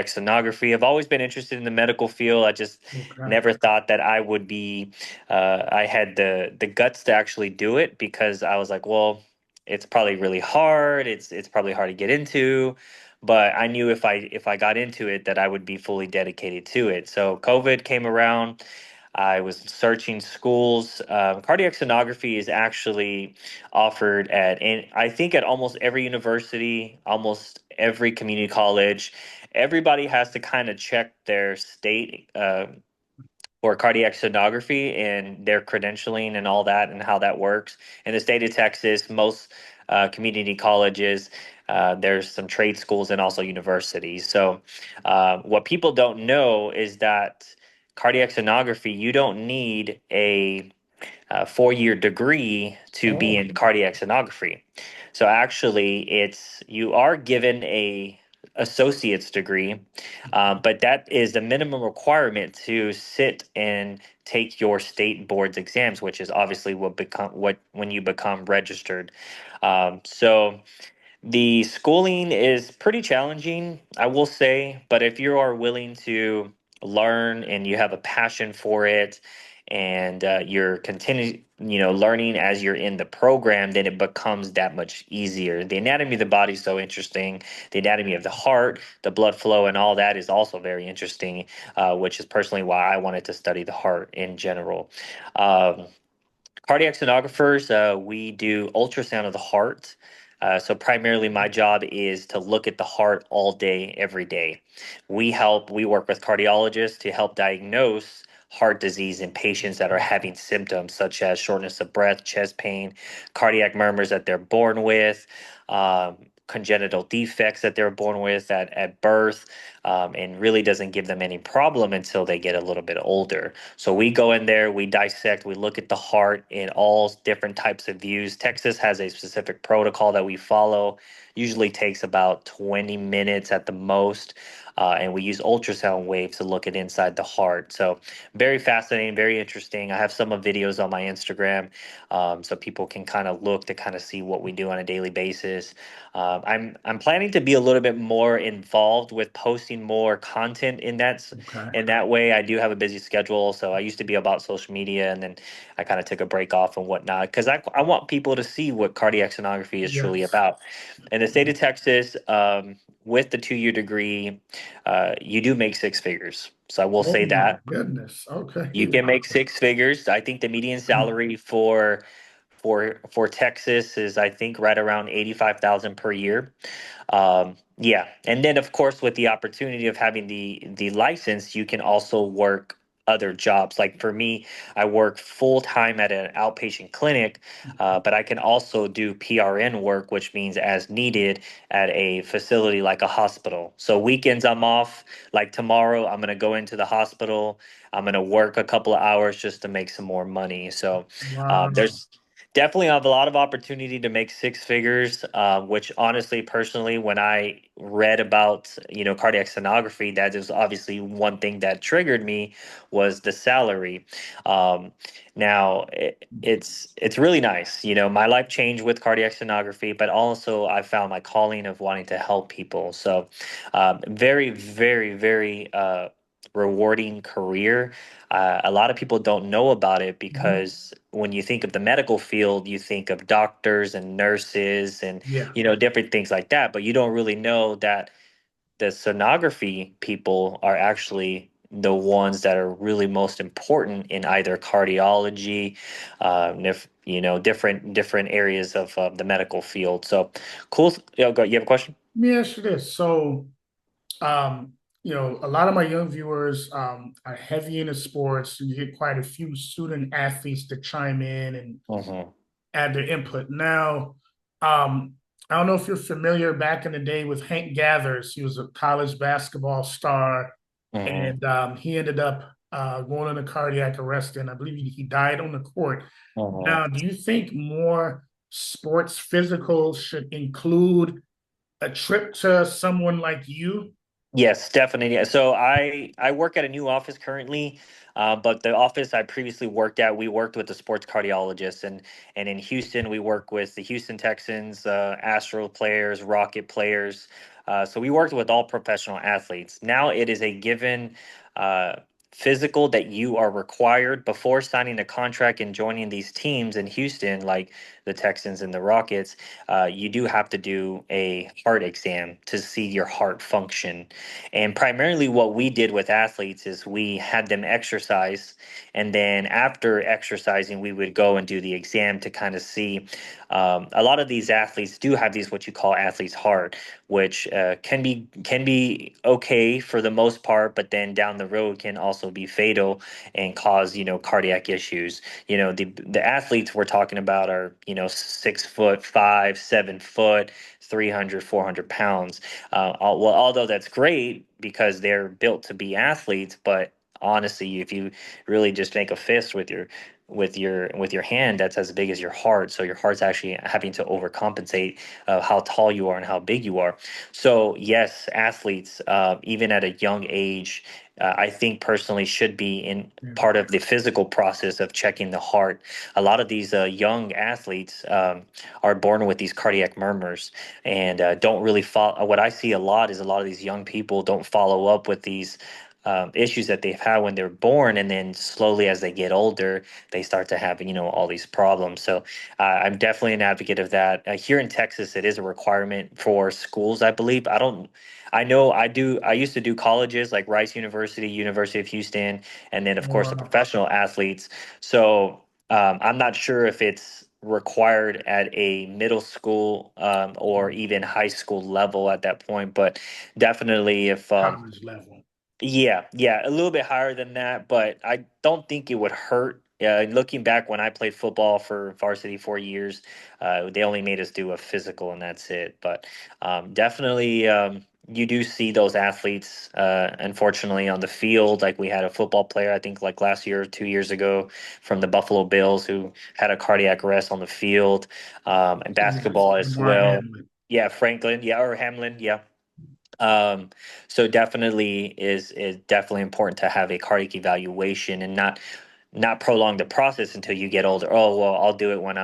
sonography. I've always been interested in the medical field. I just Okay. never thought that I would be. I had the guts to actually do it because I was like, well, it's probably really hard. It's probably hard to get into, but I knew if I got into it that I would be fully dedicated to it. So COVID came around. I was searching schools. Cardiac sonography is actually offered at, and I think at almost every university, almost every community college. Everybody has to kind of check their state for cardiac sonography and their credentialing and all that and how that works. In the state of Texas, most community colleges, there's some trade schools and also universities. So, what people don't know is that cardiac sonography, you don't need a 4-year degree to be Oh, in cardiac sonography. So actually, it's you are given a associate's degree, but that is the minimum requirement to sit and take your state board's exams, which is obviously what when you become registered. So the schooling is pretty challenging, I will say, but if you are willing to learn and you have a passion for it and you're learning as you're in the program, then it becomes that much easier. The anatomy of the body is so interesting. The anatomy of the heart, the blood flow, and all that is also very interesting, which is personally why I wanted to study the heart in general. Um, Cardiac sonographers, we do ultrasound of the heart. So primarily my job is to look at the heart all day, every day. We work with cardiologists to help diagnose heart disease in patients that are having symptoms such as shortness of breath, chest pain, cardiac murmurs that they're born with, um, congenital defects that they're born with at birth, and really doesn't give them any problem until they get a little bit older. So we go in there, we dissect, we look at the heart in all different types of views. Texas has a specific protocol that we follow. Usually takes about 20 minutes at the most. And we use ultrasound waves to look at inside the heart. So very fascinating, very interesting. I have some of videos on my Instagram, so people can kind of look to kind of see what we do on a daily basis. I'm planning to be a little bit more involved with posting more content okay. in that way. I do have a busy schedule, so I used to be about social media, and then I kind of took a break off and whatnot because I want people to see what cardiac sonography is truly Yes. about. In the state of Texas, with the 2-year degree, you do make six figures. So I will Oh say my that goodness. Okay. you can make six figures. I think the median salary for Texas is I think right around 85,000 per year. Yeah, and then of course with the opportunity of having the license, you can also work other jobs. Like for me, I work full time at an outpatient clinic, but I can also do PRN work, which means as needed at a facility like a hospital. So weekends I'm off. Like tomorrow, I'm gonna go into the hospital. I'm gonna work a couple of hours just to make some more money. So Wow. there's definitely have a lot of opportunity to make six figures, which honestly, personally, when I read about, cardiac sonography, that is obviously one thing that triggered me was the salary. Now it's really nice. My life changed with cardiac sonography, but also I found my calling of wanting to help people. So, very, very, very rewarding career. A lot of people don't know about it Mhm. because when you think of the medical field, you think of doctors and nurses and Yeah. different things like that, but you don't really know that the sonography people are actually the ones that are really most important in either cardiology, if different areas of the medical field. So cool. Go. You have a question? Let me ask you this. So, um, a lot of my young viewers are heavy into sports. You get quite a few student athletes to chime in and Hmm. add their input. Now, um, I don't know if you're familiar back in the day with Hank Gathers. He was a college basketball star, Hmm. and he ended up going into cardiac arrest, and I believe he died on the court. Hmm. Now, do you think more sports physicals should include a trip to someone like you? Yes, definitely. Yeah. So I work at a new office currently, but the office I previously worked at, we worked with the sports cardiologists, and in Houston we work with the Houston Texans, Astro players, Rocket players. So we worked with all professional athletes. Now it is a given uh, physical that you are required before signing a contract and joining these teams in Houston, like the Texans and the Rockets. You do have to do a heart exam to see your heart function. And primarily, what we did with athletes is we had them exercise, and then after exercising, we would go and do the exam to kind of see. A lot of these athletes do have these what you call athlete's heart, which can be okay for the most part, but then down the road can also be fatal and cause cardiac issues. The athletes we're talking about are 6 foot 5, 7 foot, 300, 400 pounds. Well, although that's great because they're built to be athletes, but honestly, if you really just make a fist with your hand that's as big as your heart, so your heart's actually having to overcompensate how tall you are and how big you are. So yes, athletes, even at a young age, I think personally should be in Yeah. part of the physical process of checking the heart. A lot of these young athletes are born with these cardiac murmurs and don't really follow. What I see a lot is a lot of these young people don't follow up with these issues that they've had when they're born, and then slowly as they get older, they start to have all these problems. So I'm definitely an advocate of that. Here in Texas, it is a requirement for schools, I believe. I don't. I know I do. I used to do colleges like Rice University, University of Houston, and then of course the Wow. professional athletes. So I'm not sure if it's required at a middle school or even high school level at that point, but definitely if College level. yeah, yeah, a little bit higher than that, but I don't think it would hurt. Looking back when I played football for varsity 4 years, they only made us do a physical and that's it. But definitely, you do see those athletes, unfortunately, on the field. Like we had a football player, I think, like last year or 2 years ago, from the Buffalo Bills, who had a cardiac arrest on the field, and Yeah. basketball as Lamar well. Hamlin. Yeah, Franklin, yeah, or Hamlin, yeah. Um, so definitely is definitely important to have a cardiac evaluation and not prolong the process until you get older. Oh, well, I'll do it when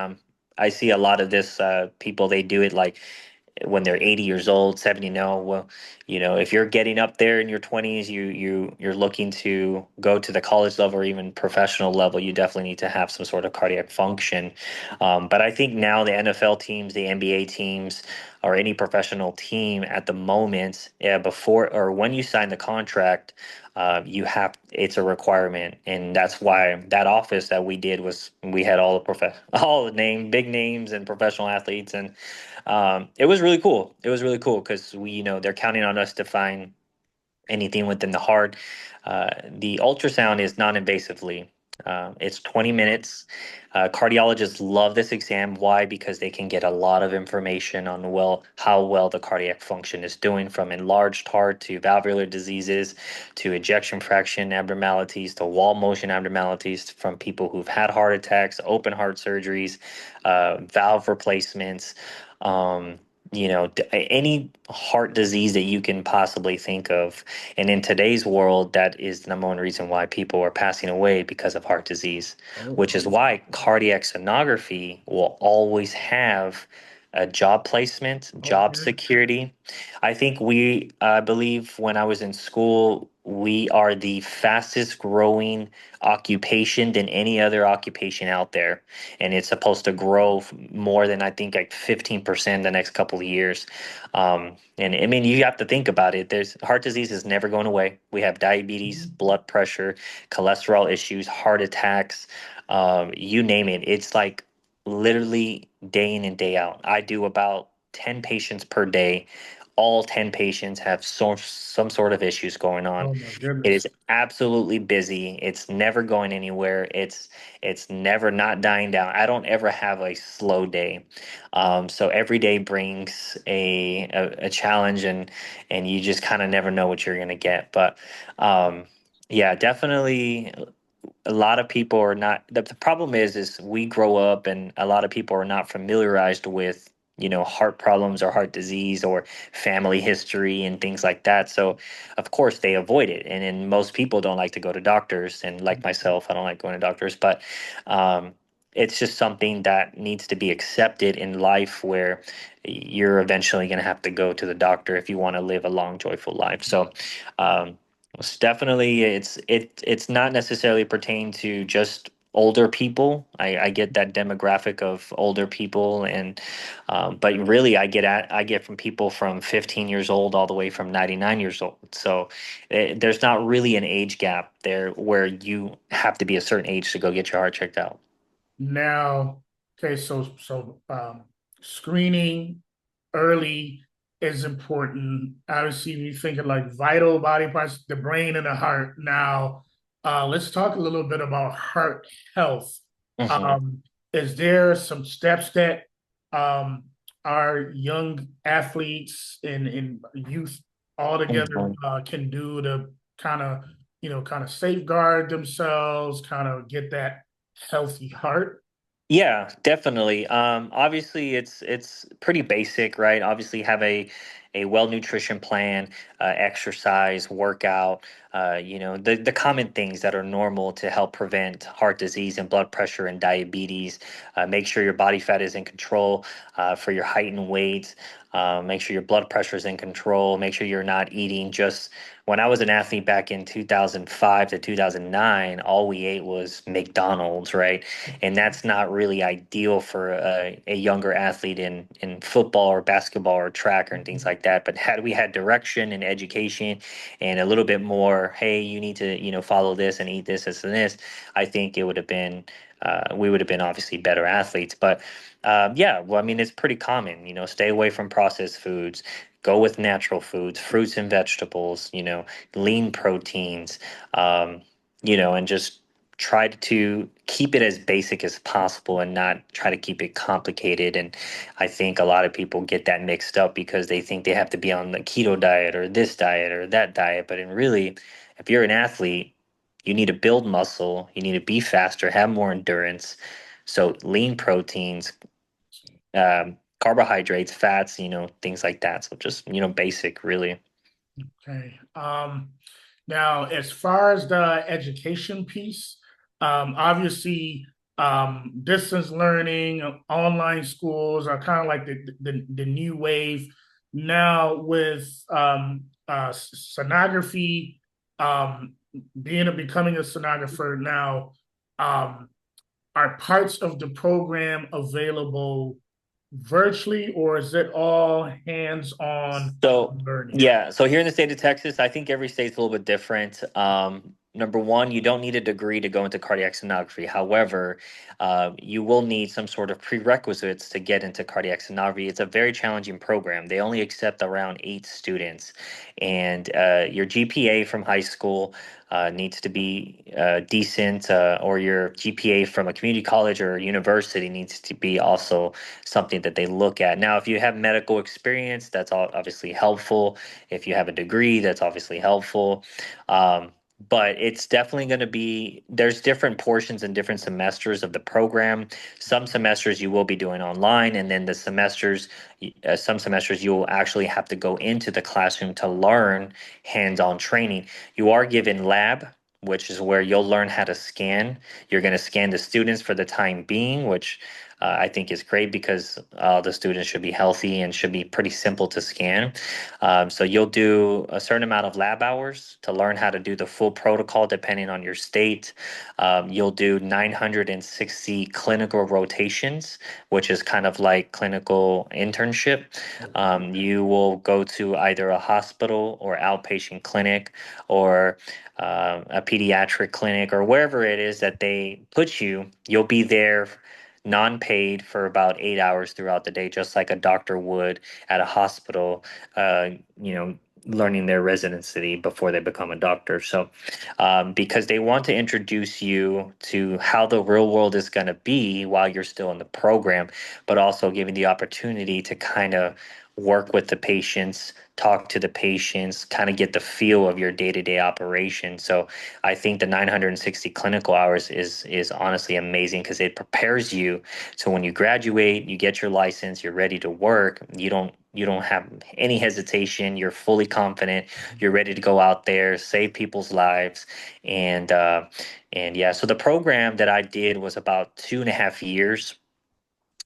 I see a lot of this people they do it like when they're 80 years old, 70. No, well, if you're getting up there in your 20s, you're looking to go to the college level or even professional level, you definitely need to have some sort of cardiac function. But I think now the NFL teams, the NBA teams, or any professional team at the moment, before or when you sign the contract, it's a requirement, and that's why that office that we did was we had all the big names and professional athletes, and it was really cool. It was really cool because they're counting on us to find anything within the heart. The ultrasound is non-invasively. It's 20 minutes. Cardiologists love this exam. Why? Because they can get a lot of information on how well the cardiac function is doing, from enlarged heart to valvular diseases to ejection fraction abnormalities to wall motion abnormalities, from people who've had heart attacks, open heart surgeries, valve replacements. Um, any heart disease that you can possibly think of. And in today's world, that is the number one reason why people are passing away because of heart disease, Oh, which is why cardiac sonography will always have a job placement, job okay. security. I believe when I was in school, we are the fastest growing occupation than any other occupation out there. And it's supposed to grow more than I think like 15% the next couple of years. And I mean, you have to think about it. There's heart disease is never going away. We have diabetes, blood pressure, cholesterol issues, heart attacks, you name it. It's like literally day in and day out. I do about 10 patients per day. All 10 patients have some sort of issues going on. Oh my It goodness. is absolutely busy. It's never going anywhere. It's never not dying down. I don't ever have a slow day. So every day brings a challenge, and you just kind of never know what you're gonna get. But yeah, definitely a lot of people are not the problem is we grow up and a lot of people are not familiarized with heart problems or heart disease or family history and things like that, so of course they avoid it, and then most people don't like to go to doctors, and like myself, I don't like going to doctors, but um it's just something that needs to be accepted in life where you're eventually going to have to go to the doctor if you want to live a long, joyful life. So, um, it's definitely it's not necessarily pertain to just older people. I get that demographic of older people, and but really I get from people from 15 years old all the way from 99 years old. So there's not really an age gap there where you have to be a certain age to go get your heart checked out. Now, okay, screening early is important. Obviously, we think of like vital body parts, the brain and the heart. Now, let's talk a little bit about heart health. Hmm. Um, is there some steps that um, our young athletes and youth altogether can do to kind of, kind of safeguard themselves, kind of get that healthy heart? Yeah, definitely. Obviously, it's pretty basic, right? Obviously, have a well nutrition plan, exercise, workout. The common things that are normal to help prevent heart disease and blood pressure and diabetes. Make sure your body fat is in control for your height and weight. Make sure your blood pressure is in control. Make sure you're not eating just. When I was an athlete back in 2005 to 2009, all we ate was McDonald's, right? And that's not really ideal for a younger athlete in football or basketball or track or things like that. But had we had direction and education and a little bit more, hey, you need to follow this and eat this and this, I think it would have been we would have been obviously better athletes. But yeah, well, I mean, it's pretty common. Stay away from processed foods. Go with natural foods, fruits and vegetables. Lean proteins. And just try to keep it as basic as possible and not try to keep it complicated. And I think a lot of people get that mixed up because they think they have to be on the keto diet or this diet or that diet. But in really, if you're an athlete, you need to build muscle, you need to be faster, have more endurance. So lean proteins, carbohydrates, fats, things like that. So just, basic really. Okay. Now, as far as the education piece, obviously, distance learning, online schools are kind of like the new wave now with sonography, becoming a sonographer now. Um, are parts of the program available virtually, or is it all hands-on So learning? yeah, so here in the state of Texas, I think every state's a little bit different. Number one, you don't need a degree to go into cardiac sonography. However, you will need some sort of prerequisites to get into cardiac sonography. It's a very challenging program. They only accept around 8 students, and your GPA from high school needs to be decent, or your GPA from a community college or university needs to be also something that they look at. Now, if you have medical experience, that's obviously helpful. If you have a degree, that's obviously helpful. But it's definitely going to be, there's different portions and different semesters of the program. Some semesters you will be doing online, and then some semesters you will actually have to go into the classroom to learn hands-on training. You are given lab, which is where you'll learn how to scan. You're going to scan the students for the time being, which I think is great because the students should be healthy and should be pretty simple to scan. So you'll do a certain amount of lab hours to learn how to do the full protocol depending on your state. You'll do 960 clinical rotations, which is kind of like clinical internship. You will go to either a hospital or outpatient clinic or a pediatric clinic or wherever it is that they put you. You'll be there non-paid for about 8 hours throughout the day, just like a doctor would at a hospital, uh, you know, learning their residency before they become a doctor. So, because they want to introduce you to how the real world is going to be while you're still in the program, but also giving the opportunity to kind of work with the patients, talk to the patients, kind of get the feel of your day-to-day operation. So I think the 960 clinical hours is honestly amazing because it prepares you so when you graduate, you get your license, you're ready to work, you don't have any hesitation, you're fully confident, you're ready to go out there, save people's lives. And yeah, so the program that I did was about 2.5 years,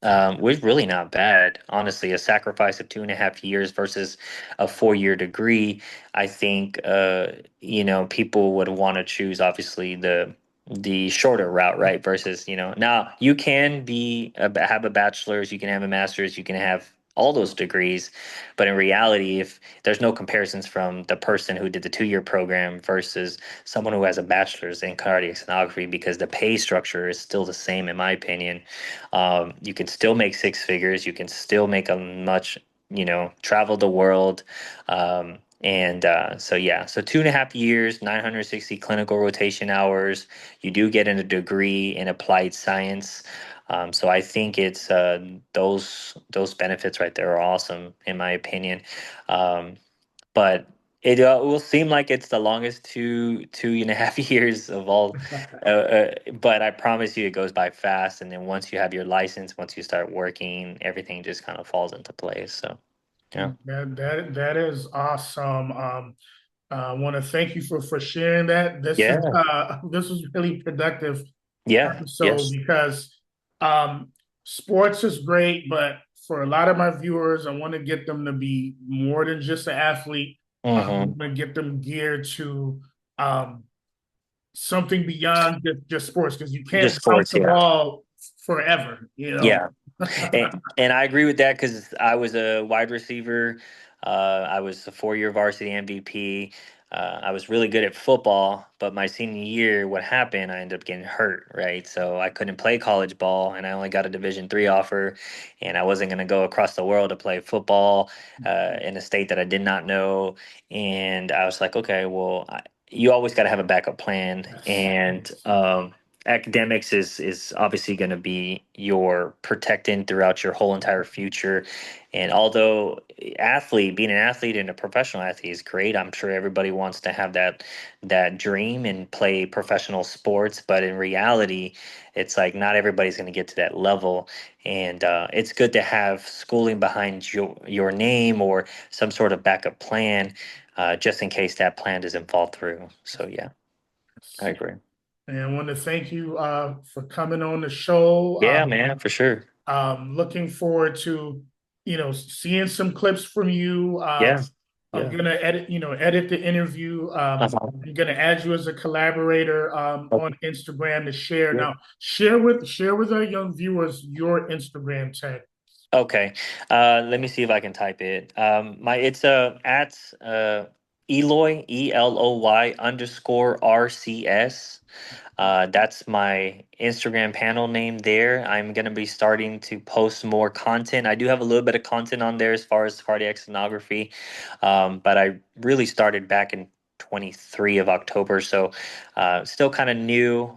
was really not bad, honestly. A sacrifice of 2.5 years versus a 4-year degree. I think people would want to choose obviously the shorter route, right? Versus now you can have a bachelor's, you can have a master's, you can have all those degrees, but in reality, if there's no comparisons from the person who did the 2-year program versus someone who has a bachelor's in cardiac sonography, because the pay structure is still the same, in my opinion. You can still make six figures. You can still make a much, travel the world. So yeah, so 2.5 years, 960 clinical rotation hours. You do get a degree in applied science. So I think it's those benefits right there are awesome in my opinion. Um, but it will seem like it's the longest 2.5 years of all. But I promise you, it goes by fast. And then once you have your license, once you start working, everything just kind of falls into place. So yeah, That is awesome. I want to thank you for sharing that. yeah, This was really productive yeah, episode yes, because um, sports is great, but for a lot of my viewers, I want to get them to be more than just an athlete. I hmm, want to get them geared to um, something beyond just sports because you can't just bounce sports. the Yeah, ball forever, you know. yeah. And I agree with that because I was a wide receiver. I was a 4-year varsity MVP. I was really good at football, but my senior year, what happened? I ended up getting hurt, right? So I couldn't play college ball, and I only got a Division III offer, and I wasn't going to go across the world to play football in a state that I did not know. And I was like, okay, well, you always got to have a backup plan, Yes. and academics is obviously going to be your protecting throughout your whole entire future. And although being an athlete and a professional athlete is great, I'm sure everybody wants to have that dream and play professional sports. But in reality, it's like not everybody's going to get to that level. And it's good to have schooling behind your name or some sort of backup plan, just in case that plan doesn't fall through. So yeah, I agree. And I want to thank you for coming on the show. Yeah, man, for sure. Looking forward to, seeing some clips from you. Yeah, I'm yeah. gonna edit the interview. Uh-huh. I'm gonna add you as a collaborator on Okay. Instagram to share. Yeah. Now, share with our young viewers your Instagram tag. Okay. Let me see if I can type it. My it's at Eloy ELOY_RCS. That's my Instagram panel name there. I'm going to be starting to post more content. I do have a little bit of content on there as far as cardiac sonography, but I really started back in 23 of October. So still kind of new,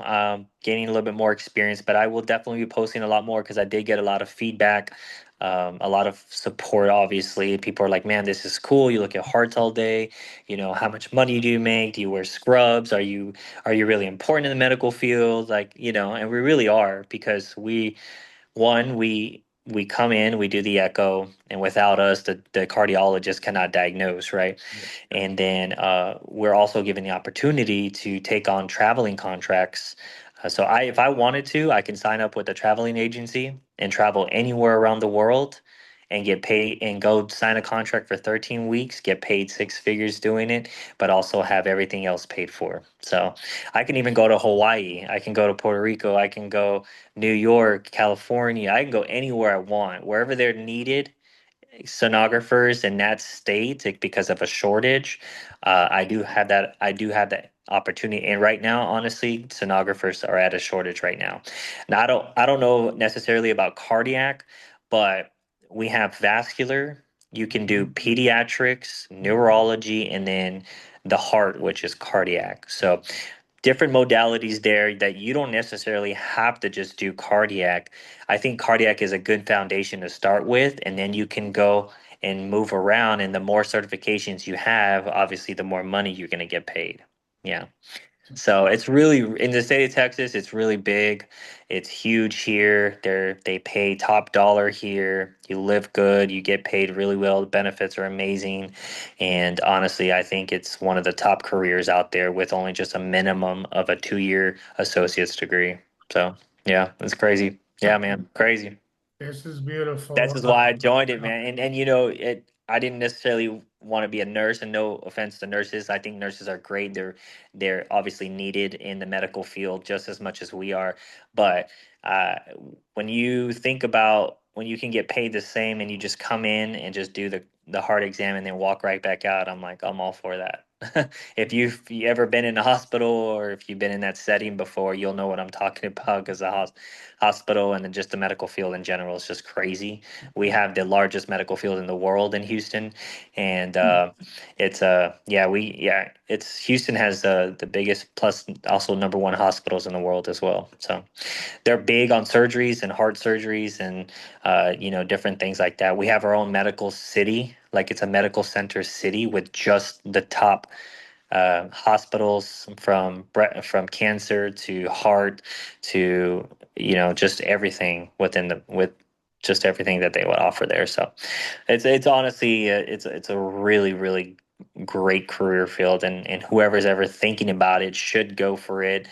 gaining a little bit more experience, but I will definitely be posting a lot more because I did get a lot of feedback. A lot of support, obviously. People are like, man, this is cool. You look at hearts all day. How much money do you make? Do you wear scrubs? Are you really important in the medical field? Like, and we really are because we come in, we do the echo, and without us, the cardiologist cannot diagnose, right? And then we're also given the opportunity to take on traveling contracts. So if I wanted to, I can sign up with a traveling agency and travel anywhere around the world and get paid and go sign a contract for 13 weeks, get paid six figures doing it, but also have everything else paid for. So I can even go to Hawaii. I can go to Puerto Rico. I can go New York, California. I can go anywhere I want, wherever they're needed sonographers in that state because of a shortage. I do have that opportunity, and right now, honestly, sonographers are at a shortage right now. Now, I don't know necessarily about cardiac, but we have vascular. You can do pediatrics, neurology, and then the heart, which is cardiac. So different modalities there that you don't necessarily have to just do cardiac. I think cardiac is a good foundation to start with, and then you can go and move around. And the more certifications you have, obviously, the more money you're going to get paid. Yeah. So it's really in the state of Texas, it's really big. It's huge here. They pay top dollar here. You live good, you get paid really well. The benefits are amazing. And honestly, I think it's one of the top careers out there with only just a minimum of a 2-year associate's degree. So yeah, it's crazy. Yeah, man, crazy. This is That's beautiful. just why I joined it, man. And you know, it I didn't necessarily want to be a nurse, and no offense to nurses. I think nurses are great. They're obviously needed in the medical field just as much as we are. But uh, when you think about when you can get paid the same and you just come in and just do the hard exam and then walk right back out, I'm like, I'm all for that. If you ever been in a hospital or if you've been in that setting before, you'll know what I'm talking about because hospital and then just the medical field in general is just crazy. We have the largest medical field in the world in Houston, and it's yeah, it's Houston has the biggest plus also number one hospitals in the world as well. So they're big on surgeries and heart surgeries and you know, different things like that. We have our own medical city, like it's a medical center city with just the top hospitals from cancer to heart to, you know, just everything with just everything that they would offer there. So it's honestly it's a really great career field, and whoever's ever thinking about it should go for it.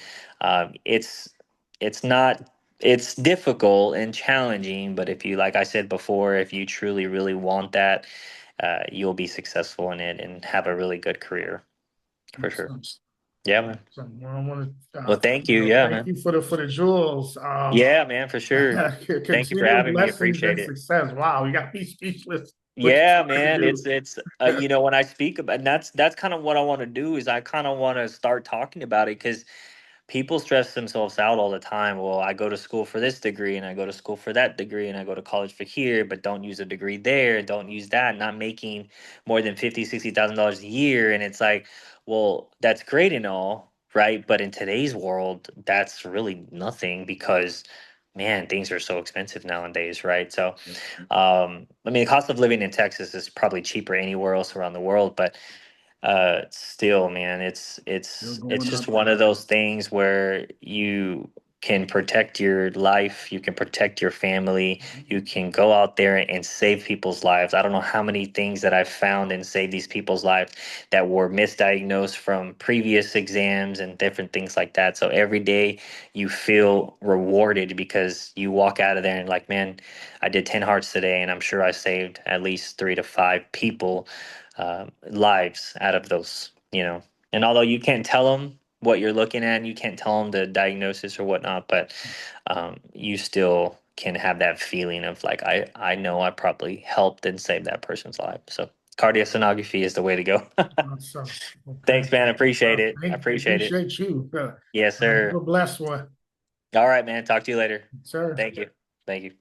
It's not it's difficult and challenging, but if you, like I said before, if you truly really want that, you'll be successful in it and have a really good career for sure. Awesome. Yeah, man. Awesome. Well, I want to, Well, thank you. Yeah, thank man. you for the jewels. Yeah, man, for sure. Thank you for Continued having me. blessings Appreciate and it. success. Wow, you got me speechless. What you Yeah, trying to man. do? It's you know, when I speak about, and that's kind of what I want to do is I kind of want to start talking about it because people stress themselves out all the time. Well, I go to school for this degree and I go to school for that degree and I go to college for here, but don't use a degree there, don't use that, not making more than 50, $60,000 a year. And it's like, well, that's great and all, right? But in today's world, that's really nothing because man, things are so expensive nowadays, right? So I mean, the cost of living in Texas is probably cheaper anywhere else around the world, but still, man, Still it's going just up. one of those things where you can protect your life, you can protect your family, you can go out there and save people's lives. I don't know how many things that I've found and saved these people's lives that were misdiagnosed from previous exams and different things like that. So every day you feel rewarded because you walk out of there and like, man, I did 10 hearts today and I'm sure I saved at least 3 to 5 people lives out of those, you know. And although you can't tell them what you're looking at, and you can't tell them the diagnosis or whatnot, but you still can have that feeling of like, I know I probably helped and saved that person's life. So cardiosonography is the way to go. Awesome. Okay. Thanks, man. Appreciate it. I Thank appreciate it. appreciate you. Yes, Have sir. a blessed one, All right, man. Talk to you later. sir. Thank you. Thank you.